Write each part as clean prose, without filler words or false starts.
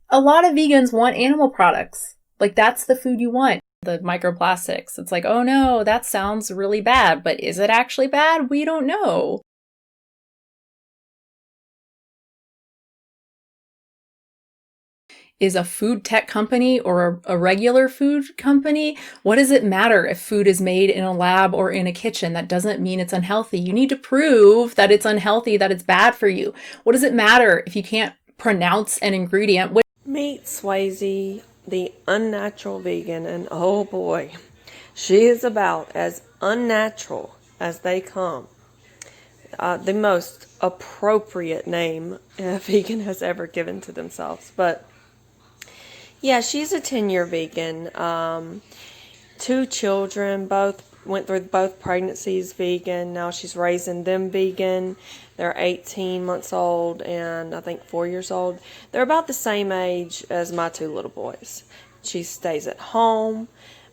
A lot of vegans want animal products. Like, that's the food you want. The microplastics. It's like, oh no, that sounds really bad, but is it actually bad? We don't know. Is a food tech company or a regular food company? What does it matter if food is made in a lab or in a kitchen? That doesn't mean it's unhealthy. You need to prove that it's unhealthy, that it's bad for you. What does it matter if you can't pronounce an ingredient? Meet Swayze, the unnatural vegan, and oh boy, she is about as unnatural as they come. The most appropriate name a vegan has ever given to themselves. But yeah, she's a 10-year vegan. Two children, both went through both pregnancies vegan. Now she's raising them vegan. They're 18 months old and I think 4 years old. They're about the same age as my two little boys. She stays at home.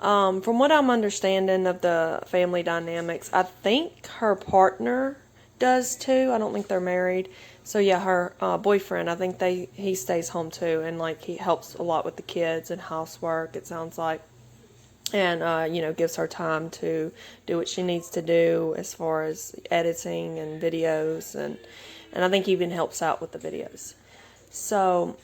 From what I'm understanding of the family dynamics, I think her partner does too. I don't think they're married. So yeah, her boyfriend, I think he stays home too, and like he helps a lot with the kids and housework. It sounds like, and gives her time to do what she needs to do as far as editing and videos, and I think even helps out with the videos. So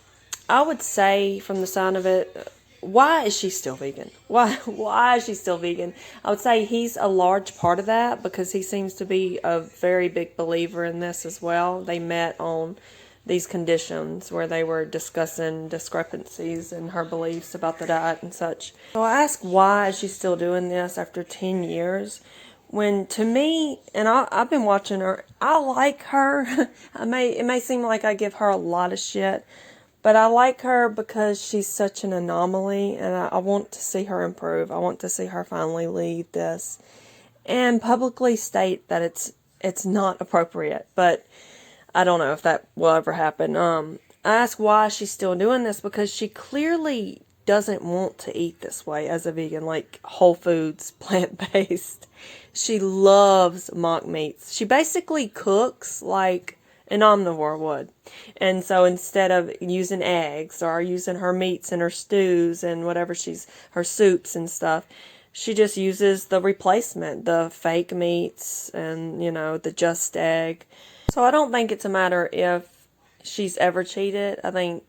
I would say from the sound of it, why is she still vegan? Why is she still vegan? I would say he's a large part of that because he seems to be a very big believer in this as well. They met on these conditions where they were discussing discrepancies in her beliefs about the diet and such. So I asked why is she still doing this after 10 years? When to me, and I've been watching her, I like her. It may seem like I give her a lot of shit, but I like her because she's such an anomaly, and I want to see her improve. I want to see her finally leave this and publicly state that it's not appropriate. But I don't know if that will ever happen. I ask why she's still doing this because she clearly doesn't want to eat this way as a vegan, like whole foods, plant-based. She loves mock meats. She basically cooks like an omnivore would. And so instead of using eggs or using her meats in her stews and whatever her soups and stuff, she just uses the replacement, the fake meats and, the just egg. So I don't think it's a matter if she's ever cheated. I think,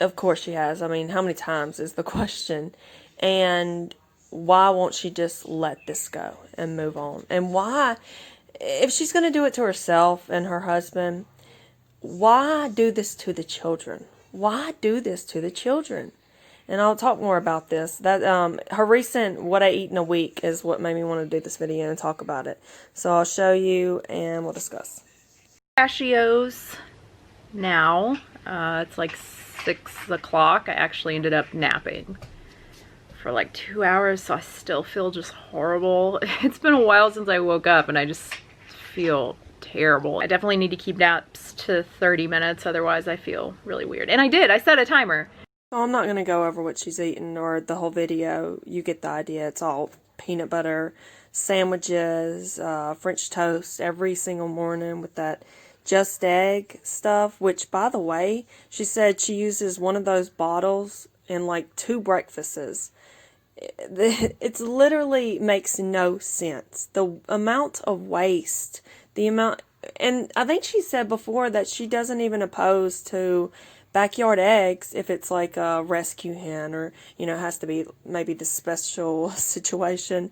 of course she has. I mean, how many times is the question? And why won't she just let this go and move on? And why, if she's going to do it to herself and her husband, why do this to the children? Why do this to the children? And I'll talk more about this. That her recent "What I Eat in a Week" is what made me want to do this video and talk about it. So I'll show you and we'll discuss. Pistachios now. It's like 6 o'clock. I actually ended up napping for like 2 hours, so I still feel just horrible. It's been a while since I woke up and I just feel terrible. I definitely need to keep naps to 30 minutes, otherwise I feel really weird. And I set a timer. So I'm not going to go over what she's eating or the whole video. You get the idea. It's all peanut butter, sandwiches, French toast every single morning with that just egg stuff, which, by the way, she said she uses one of those bottles in like 2 breakfasts. It's literally makes no sense. The amount of waste, and I think she said before that she doesn't even oppose to backyard eggs if it's like a rescue hen or, it has to be maybe the special situation.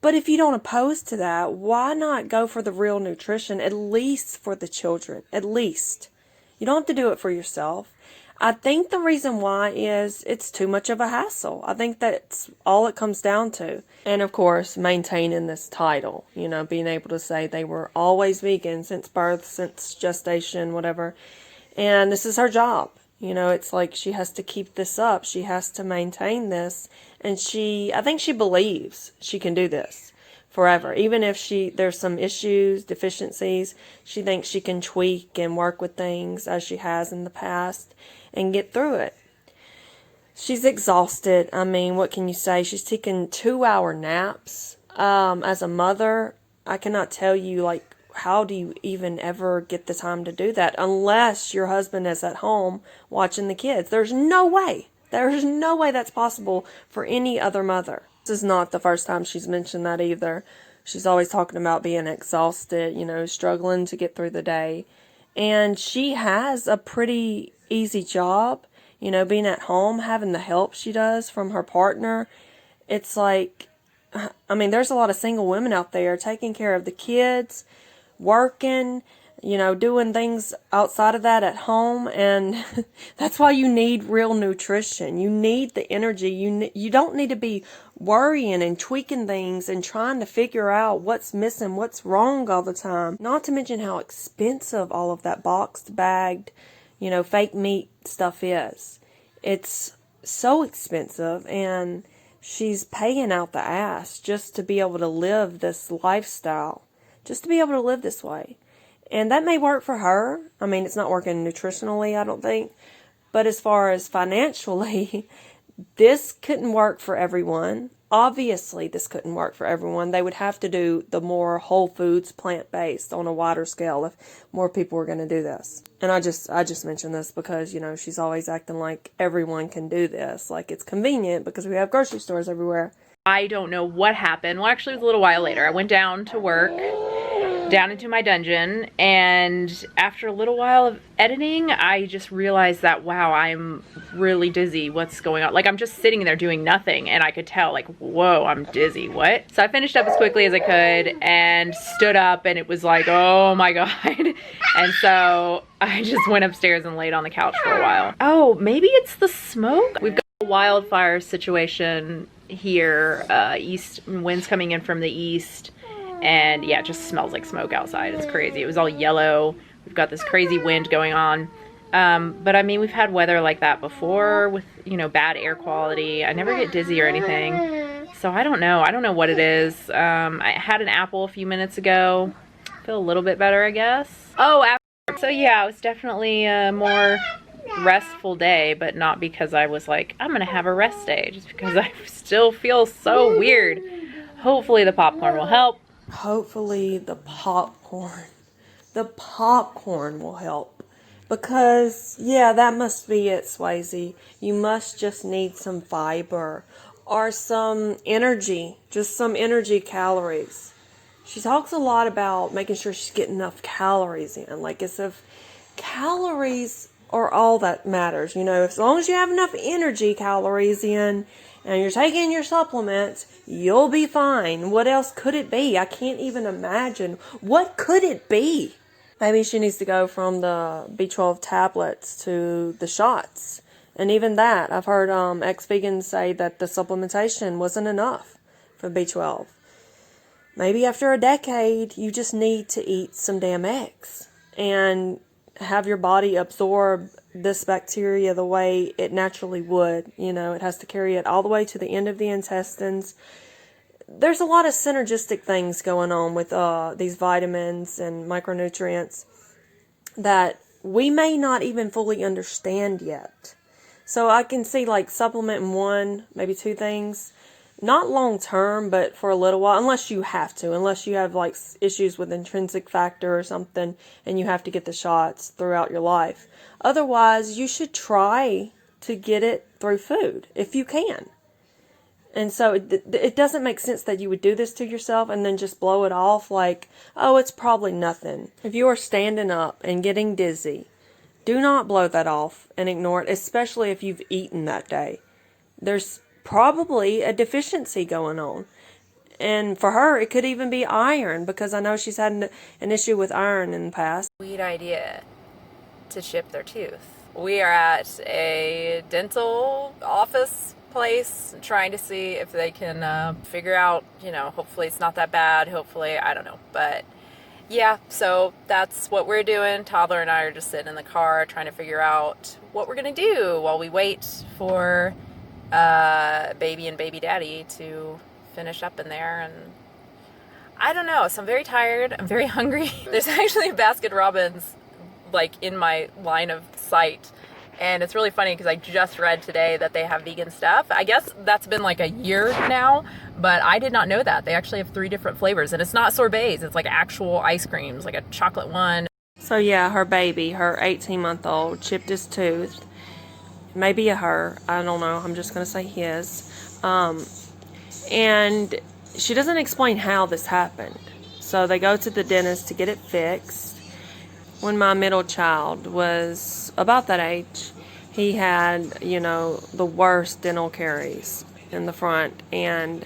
But if you don't oppose to that, why not go for the real nutrition, at least for the children? At least. You don't have to do it for yourself. I think the reason why is it's too much of a hassle. I think that's all it comes down to. And of course, maintaining this title, being able to say they were always vegan since birth, since gestation, whatever. And this is her job. It's like she has to keep this up. She has to maintain this. And I think she believes she can do this forever. Even if there's some issues, deficiencies, she thinks she can tweak and work with things as she has in the past and get through it. She's exhausted. I mean, what can you say? She's taking 2-hour naps. As a mother, I cannot tell you like how do you even ever get the time to do that unless your husband is at home watching the kids? There's no way. There's no way that's possible for any other mother. This is not the first time she's mentioned that either. She's always talking about being exhausted, struggling to get through the day. And she has a pretty easy job, being at home, having the help she does from her partner. It's like, there's a lot of single women out there taking care of the kids, working, doing things outside of that at home, and that's why you need real nutrition. You need the energy. You don't need to be worrying and tweaking things and trying to figure out what's missing, what's wrong all the time. Not to mention how expensive all of that boxed, bagged, fake meat stuff is. It's so expensive, and she's paying out the ass just to be able to live this lifestyle, just to be able to live this way. And that may work for her. It's not working nutritionally, I don't think. But as far as financially, this couldn't work for everyone. Obviously, this couldn't work for everyone. They would have to do the more whole foods, plant-based on a wider scale if more people were going to do this. And I just mentioned this because, she's always acting like everyone can do this. Like it's convenient because we have grocery stores everywhere. I don't know what happened. Well, actually, it was a little while later. I went down to work, down into my dungeon, and after a little while of editing, I just realized that, wow, I'm really dizzy. What's going on? Like, I'm just sitting there doing nothing, and I could tell, like, whoa, I'm dizzy. What? So I finished up as quickly as I could and stood up, and it was like, oh my God. And so I just went upstairs and laid on the couch for a while. Oh, maybe it's the smoke? We've got a wildfire situation here, east winds coming in from the east, and yeah, it just smells like smoke outside. It's crazy. It was all yellow. We've got this crazy wind going on, but we've had weather like that before with bad air quality. I never get dizzy or anything, so I don't know what it is. I had an apple a few minutes ago. Feel a little bit better, I guess. So yeah, it was definitely a more restful day, but not because I was like, I'm gonna have a rest day, just because I still feel so weird. Hopefully the popcorn will help. Hopefully the popcorn will help, because yeah, that must be it, Swayze. You must just need some fiber or some energy, just some energy calories. She talks a lot about making sure she's getting enough calories in, like as if calories are all that matters. As long as you have enough energy calories in and you're taking your supplements, you'll be fine. What else could it be? I can't even imagine. What could it be? Maybe she needs to go from the B12 tablets to the shots. And even that, I've heard ex-vegans say that the supplementation wasn't enough for B12. Maybe after a decade, you just need to eat some damn eggs and have your body absorb this bacteria the way it naturally would. It has to carry it all the way to the end of the intestines. There's a lot of synergistic things going on with these vitamins and micronutrients that we may not even fully understand yet. So I can see like supplementing one, maybe two things, not long term, but for a little while, unless you have like issues with intrinsic factor or something and you have to get the shots throughout your life. Otherwise, you should try to get it through food if you can. And so it doesn't make sense that you would do this to yourself and then just blow it off like, oh, it's probably nothing. If you are standing up and getting dizzy, do not blow that off and ignore it, especially if you've eaten that day. There's probably a deficiency going on. And for her, it could even be iron, because I know she's had an issue with iron in the past. Sweet idea to chip their tooth. We are at a dental office place trying to see if they can figure out, hopefully it's not that bad, hopefully, I don't know, but yeah, so that's what we're doing. Toddler and I are just sitting in the car trying to figure out what we're gonna do while we wait for baby and baby daddy to finish up in there. And I don't know, so I'm very tired, I'm very hungry. There's actually a Baskin Robbins like in my line of sight, and it's really funny because I just read today that they have vegan stuff. I guess that's been like a year now, But I did not know that. They actually have 3 different flavors, and it's not sorbets. It's like actual ice creams, like a chocolate one. So yeah, her baby, her 18-month-old, chipped his tooth. Maybe a her. I don't know. I'm just going to say his. And she doesn't explain how this happened. So they go to the dentist to get it fixed. When my middle child was about that age, he had, the worst dental caries in the front. And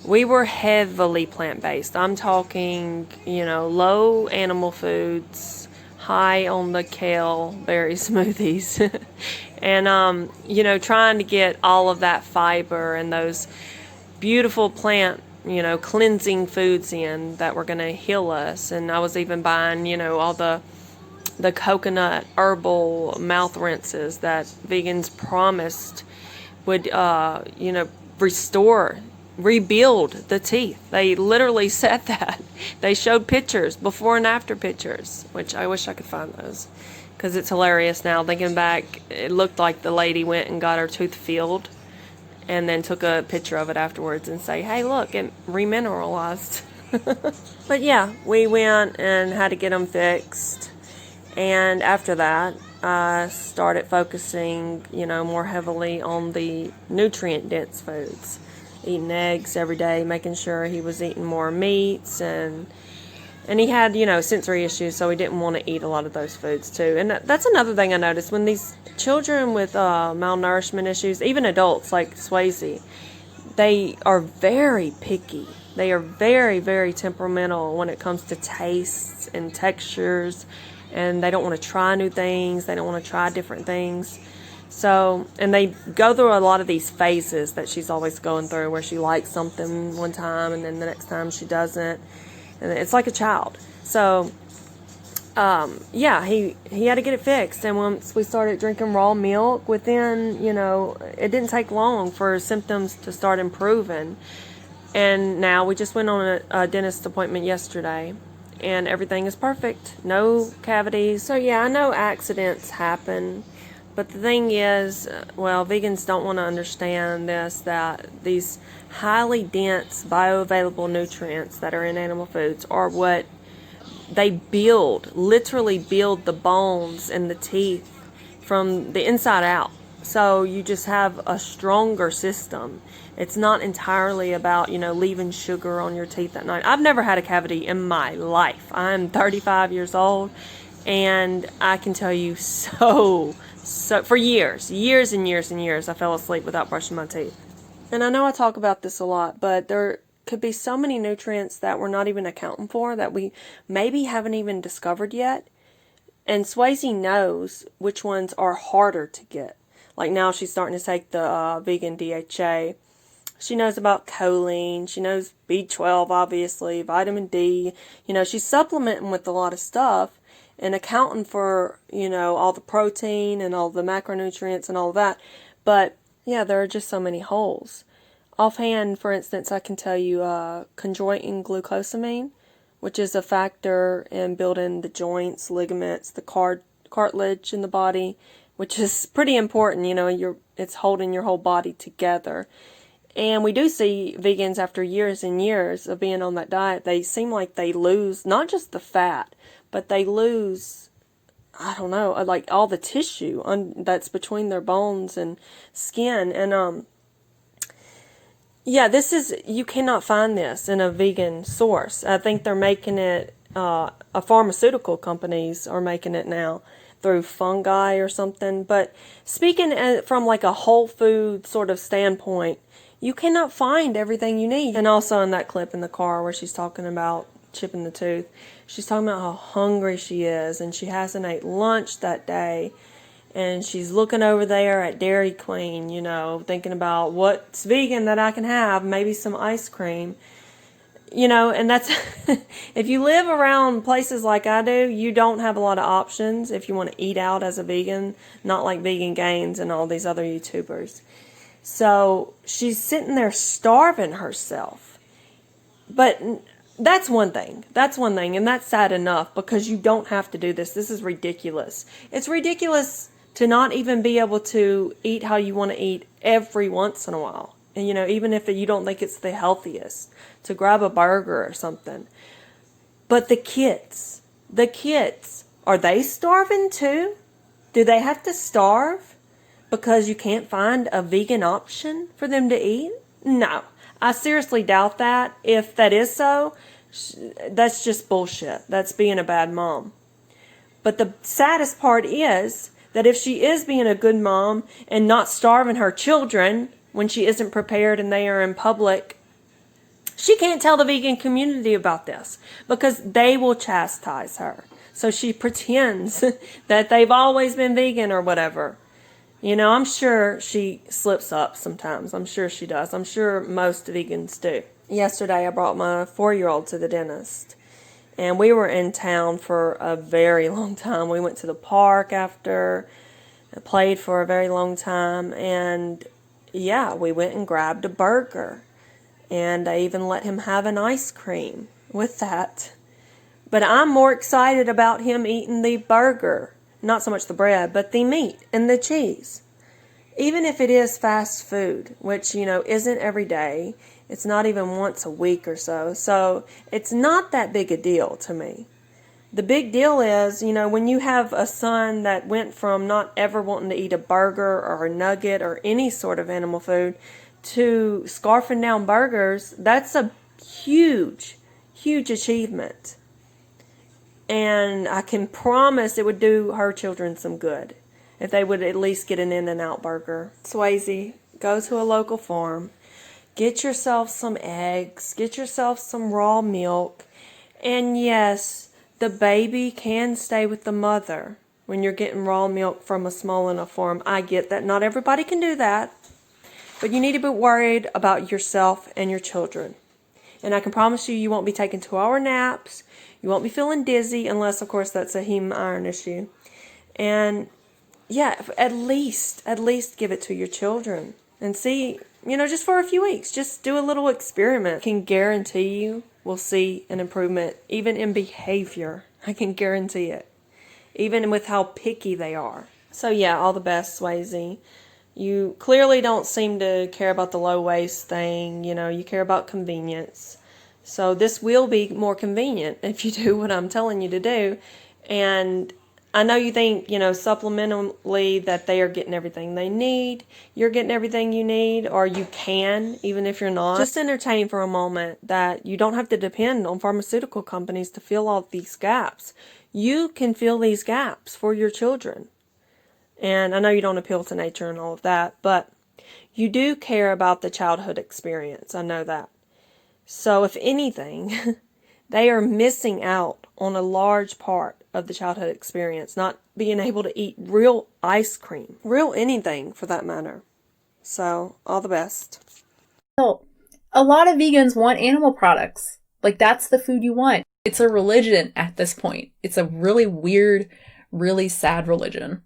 we were heavily plant-based. I'm talking, low animal foods, high on the kale berry smoothies. And, trying to get all of that fiber and those beautiful plant, cleansing foods in that were going to heal us. And I was even buying, all the coconut herbal mouth rinses that vegans promised would, rebuild the teeth. They literally said that. They showed pictures, before and after pictures, which I wish I could find those, because it's hilarious now. Thinking back, it looked like the lady went and got her tooth filled and then took a picture of it afterwards and say, hey, look, it remineralized. But yeah, we went and had to get them fixed. And after that, I started focusing, more heavily on the nutrient-dense foods. Eating eggs every day, making sure he was eating more meats, and he had, sensory issues, so he didn't want to eat a lot of those foods too. And that's another thing I noticed. When these children with malnourishment issues, even adults like Swayze, they are very picky. They are very, very temperamental when it comes to tastes and textures, and they don't want to try new things. They don't want to try different things. So, and they go through a lot of these phases that she's always going through, where she likes something one time and then the next time she doesn't. And it's like a child. So, yeah, he had to get it fixed. And once we started drinking raw milk, within, it didn't take long for symptoms to start improving. And now we just went on a dentist appointment yesterday, and everything is perfect. No cavities. So, yeah, I know accidents happen. But the thing is, vegans don't want to understand this, that these highly dense bioavailable nutrients that are in animal foods are what they literally build the bones and the teeth from the inside out. So you just have a stronger system. It's not entirely about, leaving sugar on your teeth at night. I've never had a cavity in my life. I'm 35 years old, and I can tell you so for years and years, I fell asleep without brushing my teeth. And I know I talk about this a lot, but there could be so many nutrients that we're not even accounting for, that we maybe haven't even discovered yet. And Swayze knows which ones are harder to get. Like now she's starting to take the vegan DHA. She knows about choline. She knows B12, obviously, vitamin D. She's supplementing with a lot of stuff and accounting for, all the protein and all the macronutrients and all that. But, yeah, there are just so many holes. Offhand, for instance, I can tell you chondroitin glucosamine, which is a factor in building the joints, ligaments, the cartilage in the body, which is pretty important. It's holding your whole body together. And we do see vegans, after years and years of being on that diet, they seem like they lose not just the fat, but they lose, I don't know, like all the tissue that's between their bones and skin. And yeah, you cannot find this in a vegan source. I think they're making it, pharmaceutical companies are making it now through fungi or something. But speaking from like a whole food sort of standpoint, you cannot find everything you need. And also in that clip in the car where she's talking about chipping the tooth, she's talking about how hungry she is, and she hasn't ate lunch that day, and she's looking over there at Dairy Queen, thinking about what's vegan that I can have, maybe some ice cream, and that's, if you live around places like I do, you don't have a lot of options if you want to eat out as a vegan, not like Vegan Gains and all these other YouTubers. So she's sitting there starving herself. But that's one thing, and that's sad enough, because you don't have to do this. This is ridiculous. It's ridiculous to not even be able to eat how you want to eat every once in a while. And, even if you don't think it's the healthiest, to grab a burger or something. But the kids, are they starving too? Do they have to starve because you can't find a vegan option for them to eat? No, I seriously doubt that. If that is so, that's just bullshit. That's being a bad mom. But the saddest part is that if she is being a good mom and not starving her children when she isn't prepared and they are in public, she can't tell the vegan community about this because they will chastise her. So she pretends that they've always been vegan or whatever. I'm sure she slips up sometimes. I'm sure she does. I'm sure most vegans do. Yesterday I brought my 4-year-old to the dentist. And we were in town for a very long time. We went to the park after, played for a very long time. And yeah, we went and grabbed a burger. And I even let him have an ice cream with that. But I'm more excited about him eating the burger. Not so much the bread, but the meat and the cheese. Even if it is fast food, which, isn't every day. It's not even once a week or so. So it's not that big a deal to me. The big deal is, when you have a son that went from not ever wanting to eat a burger or a nugget or any sort of animal food to scarfing down burgers, that's a huge, huge achievement. And I can promise it would do her children some good if they would at least get an In-N-Out burger. Swayze, go to a local farm. Get yourself some eggs. Get yourself some raw milk. And yes, the baby can stay with the mother when you're getting raw milk from a small enough farm. I get that. Not everybody can do that. But you need to be worried about yourself and your children. And I can promise you, you won't be taking 2-hour naps. You won't be feeling dizzy unless, of course, that's a heme iron issue. And yeah, at least give it to your children and see, just for a few weeks, just do a little experiment. I can guarantee you will see an improvement, even in behavior. I can guarantee it, even with how picky they are. So yeah, all the best, Swayze. You clearly don't seem to care about the low waist thing. You care about convenience. So this will be more convenient if you do what I'm telling you to do. And I know you think, supplementally that they are getting everything they need. You're getting everything you need, or you can, even if you're not. Just entertain for a moment that you don't have to depend on pharmaceutical companies to fill all these gaps. You can fill these gaps for your children. And I know you don't appeal to nature and all of that, but you do care about the childhood experience. I know that. So if anything, they are missing out on a large part of the childhood experience, not being able to eat real ice cream, real anything for that matter. So, all the best. So, a lot of vegans want animal products. Like, that's the food you want. It's a religion at this point. It's a really weird, really sad religion.